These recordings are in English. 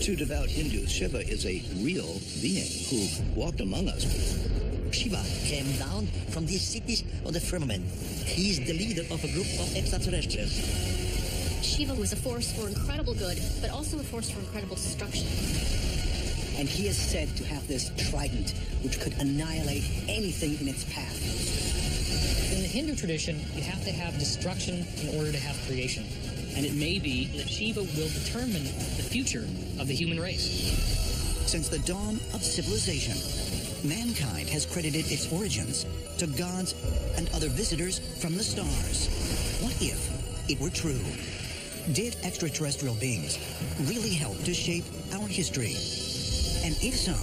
To devout Hindus, Shiva is a real being who walked among us. Shiva came down from these cities of the firmament. He's the leader of a group of extraterrestrials. Shiva was a force for incredible good, but also a force for incredible destruction. And he is said to have this trident, which could annihilate anything in its path. In the Hindu tradition, you have to have destruction in order to have creation. And it may be that Shiva will determine the future of the human race. Since the dawn of civilization, mankind has credited its origins to gods and other visitors from the stars. What if it were true? Did extraterrestrial beings really help to shape our history? And if so,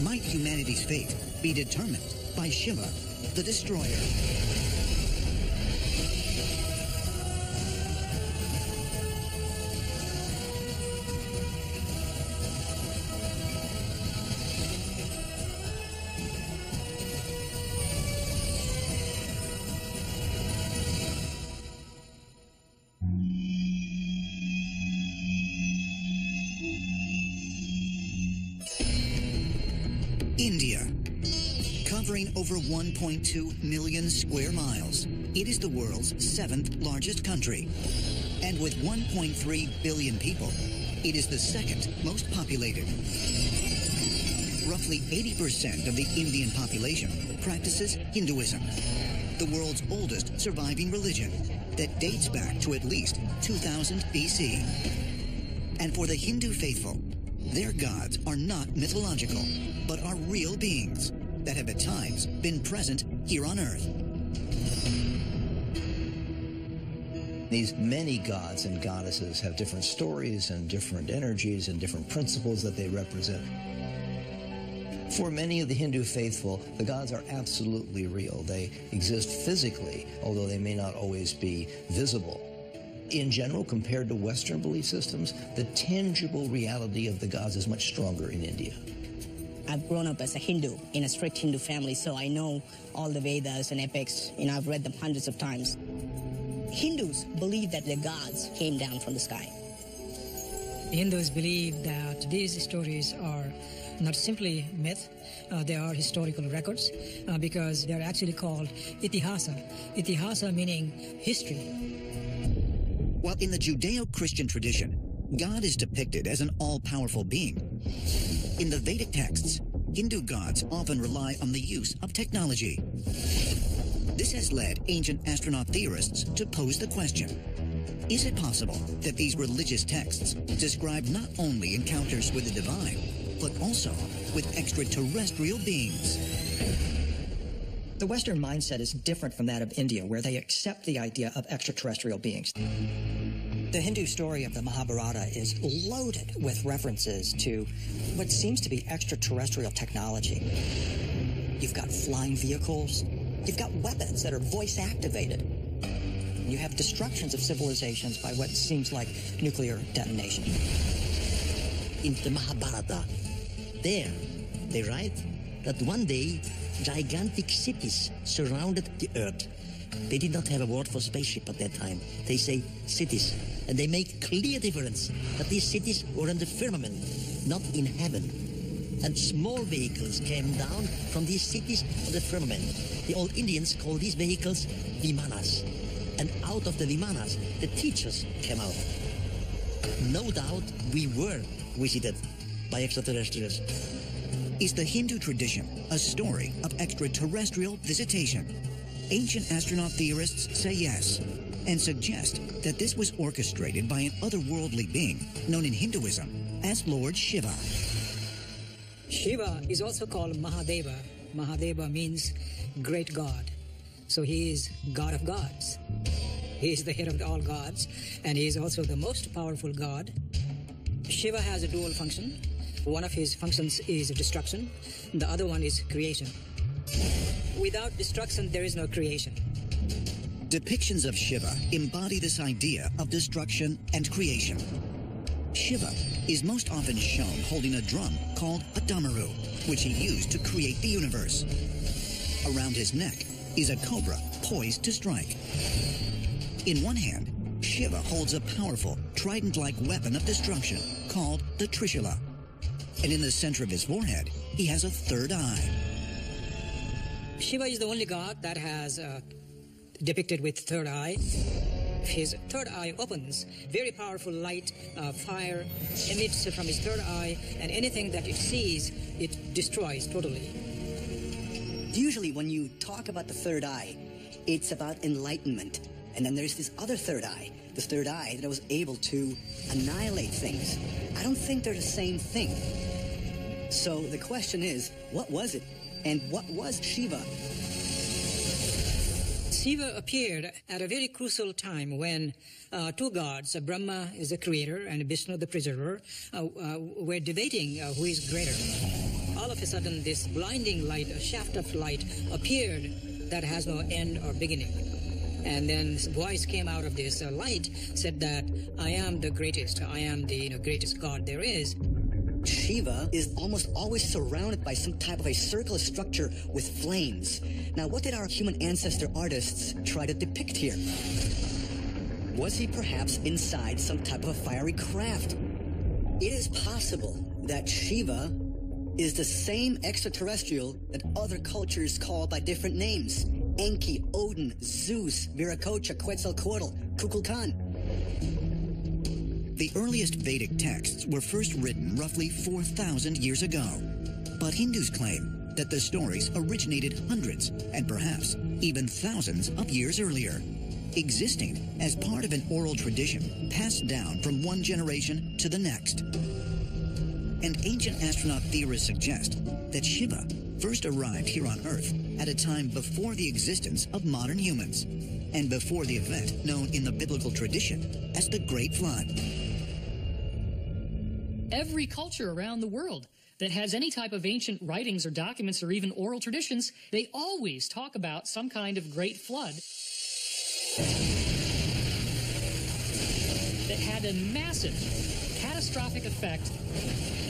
might humanity's fate be determined by Shiva, the Destroyer? India, covering over 1.2 million square miles. It is the world's 7th largest country. And with 1.3 billion people, it is the 2nd most populated. Roughly 80% of the Indian population practices Hinduism, the world's oldest surviving religion that dates back to at least 2000 BC. And for the Hindu faithful, their gods are not mythological, but are real beings that have at times been present here on Earth. These many gods and goddesses have different stories and different energies and different principles that they represent. For many of the Hindu faithful, the gods are absolutely real. They exist physically, although they may not always be visible. In general, compared to Western belief systems, the tangible reality of the gods is much stronger in India. I've grown up as a Hindu, in a strict Hindu family, so I know all the Vedas and epics. I've read them hundreds of times. Hindus believe that the gods came down from the sky. Hindus believe that these stories are not simply myth, they are historical records, because they are actually called itihasa. Itihasa meaning history. While in the Judeo-Christian tradition, God is depicted as an all-powerful being, in the Vedic texts, Hindu gods often rely on the use of technology. This has led ancient astronaut theorists to pose the question, is it possible that these religious texts describe not only encounters with the divine, but also with extraterrestrial beings? The Western mindset is different from that of India, where they accept the idea of extraterrestrial beings. The Hindu story of the Mahabharata is loaded with references to what seems to be extraterrestrial technology. You've got flying vehicles. You've got weapons that are voice-activated. You have destructions of civilizations by what seems like nuclear detonation. In the Mahabharata, there they write that one day gigantic cities surrounded the earth. They did not have a word for spaceship at that time. They say cities. And they make clear difference that these cities were in the firmament, not in heaven. And small vehicles came down from these cities of the firmament. The old Indians call these vehicles vimanas. And out of the vimanas, the teachers came out. No doubt we were visited by extraterrestrials. Is the Hindu tradition a story of extraterrestrial visitation? Ancient astronaut theorists say yes, and suggest that this was orchestrated by an otherworldly being known in Hinduism as Lord Shiva. Shiva is also called Mahadeva. Mahadeva means great God. So he is God of gods. He is the head of all gods, and he is also the most powerful God. Shiva has a dual function. One of his functions is destruction. The other one is creation. Without destruction, there is no creation. Depictions of Shiva embody this idea of destruction and creation. Shiva is most often shown holding a drum called a damaru, which he used to create the universe. Around his neck is a cobra poised to strike. In one hand, Shiva holds a powerful, trident-like weapon of destruction called the Trishula. And in the center of his forehead, he has a third eye. Shiva is the only god that has depicted with third eye. His third eye opens, very powerful light, fire emits from his third eye, and anything that it sees, it destroys totally. Usually when you talk about the third eye, it's about enlightenment. And then there's this other third eye, the third eye that was able to annihilate things. I don't think they're the same thing. So the question is, what was it? And what was Shiva? Shiva appeared at a very crucial time when two gods, Brahma is the creator and Vishnu the preserver, were debating who is greater. All of a sudden, this blinding light, a shaft of light, appeared that has no end or beginning. And then this voice came out of this light, said that I am the greatest, I am the greatest god there is. Shiva is almost always surrounded by some type of a circular structure with flames. Now, what did our human ancestor artists try to depict here? Was he perhaps inside some type of a fiery craft? It is possible that Shiva is the same extraterrestrial that other cultures call by different names. Enki, Odin, Zeus, Viracocha, Quetzalcoatl, Kukulkan. The earliest Vedic texts were first written roughly 4,000 years ago. But Hindus claim that the stories originated hundreds and perhaps even thousands of years earlier, existing as part of an oral tradition passed down from one generation to the next. And ancient astronaut theorists suggest that Shiva first arrived here on Earth at a time before the existence of modern humans and before the event known in the biblical tradition as the Great Flood. Every culture around the world that has any type of ancient writings or documents or even oral traditions, they always talk about some kind of great flood that had a massive, catastrophic effect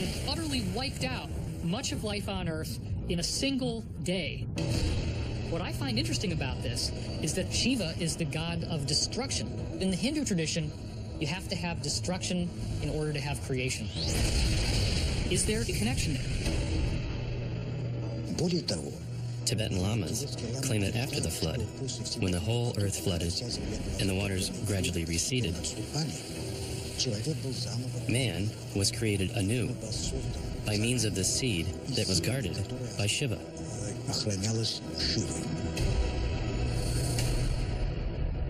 and utterly wiped out much of life on Earth in a single day. What I find interesting about this is that Shiva is the god of destruction. In the Hindu tradition, you have to have destruction in order to have creation. Is there a connection there? Tibetan lamas claim that after the flood, when the whole earth flooded and the waters gradually receded, man was created anew by means of the seed that was guarded by Shiva.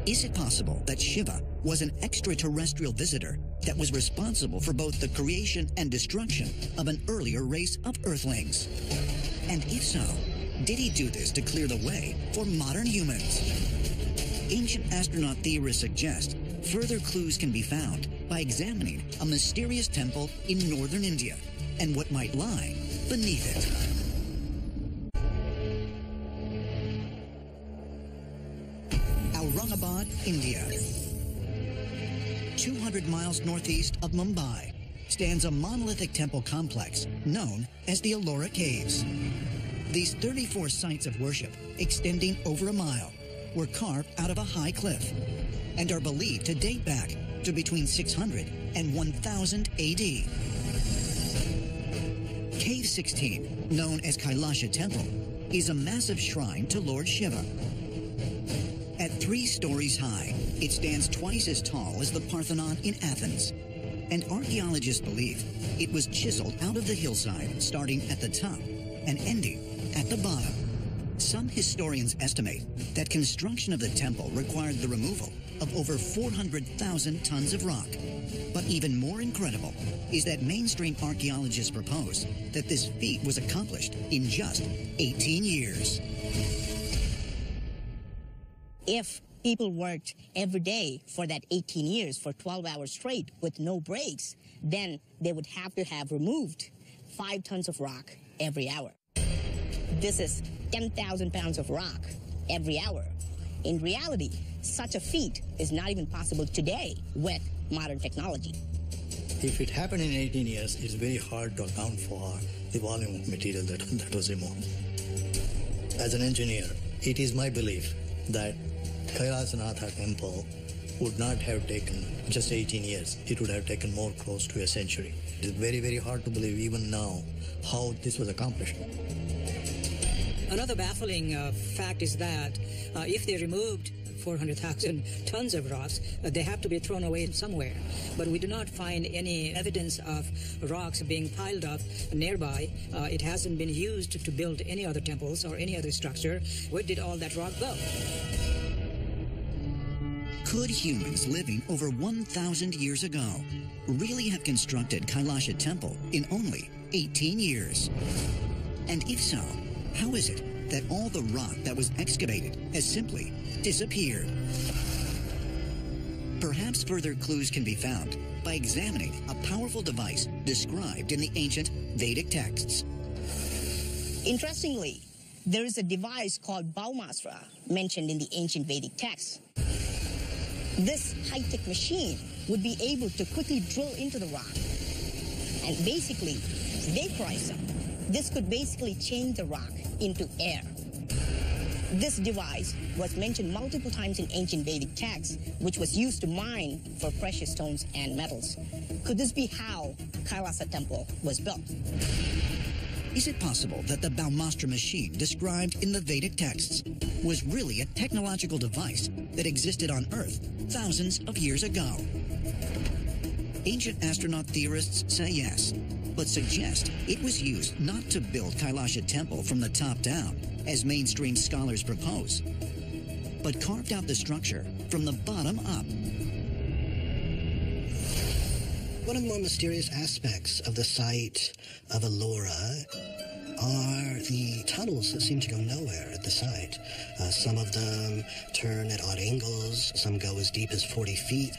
Is it possible that Shiva was an extraterrestrial visitor that was responsible for both the creation and destruction of an earlier race of Earthlings? And if so, did he do this to clear the way for modern humans? Ancient astronaut theorists suggest further clues can be found by examining a mysterious temple in northern India and what might lie beneath it. Aurangabad, India. 200 miles northeast of Mumbai stands a monolithic temple complex known as the Ellora Caves. These 34 sites of worship, extending over a mile, were carved out of a high cliff and are believed to date back to between 600 and 1000 AD. Cave 16, known as Kailasha Temple, is a massive shrine to Lord Shiva. At 3 stories high, it stands twice as tall as the Parthenon in Athens. And archaeologists believe it was chiseled out of the hillside, starting at the top and ending at the bottom. Some historians estimate that construction of the temple required the removal of over 400,000 tons of rock. But even more incredible is that mainstream archaeologists propose that this feat was accomplished in just 18 years. If people worked every day for that 18 years, for 12 hours straight with no breaks, then they would have to have removed 5 tons of rock every hour. This is 10,000 pounds of rock every hour. In reality, such a feat is not even possible today with modern technology. If it happened in 18 years, it's very hard to account for the volume of material that was removed. As an engineer, it is my belief that Kailasanatha temple would not have taken just 18 years. It would have taken more close to a century. It is very, very hard to believe even now how this was accomplished. Another baffling fact is that if they removed 400,000 tons of rocks, they have to be thrown away somewhere. But we do not find any evidence of rocks being piled up nearby. It hasn't been used to build any other temples or any other structure. Where did all that rock go? Could humans living over 1,000 years ago really have constructed Kailasha Temple in only 18 years? And if so, how is it that all the rock that was excavated has simply disappeared? Perhaps further clues can be found by examining a powerful device described in the ancient Vedic texts. Interestingly, there is a device called Bhaumastra mentioned in the ancient Vedic texts. This high-tech machine would be able to quickly drill into the rock and basically vaporize them. This could basically change the rock into air. This device was mentioned multiple times in ancient Vedic texts, which was used to mine for precious stones and metals. Could this be how Kailasha Temple was built? Is it possible that the Bhaumastra machine described in the Vedic texts was really a technological device that existed on Earth thousands of years ago? Ancient astronaut theorists say yes, but suggest it was used not to build Kailasha Temple from the top down, as mainstream scholars propose, but carved out the structure from the bottom up. One of the more mysterious aspects of the site of Ellora are the tunnels that seem to go nowhere at the site. Some of them turn at odd angles, some go as deep as 40 feet.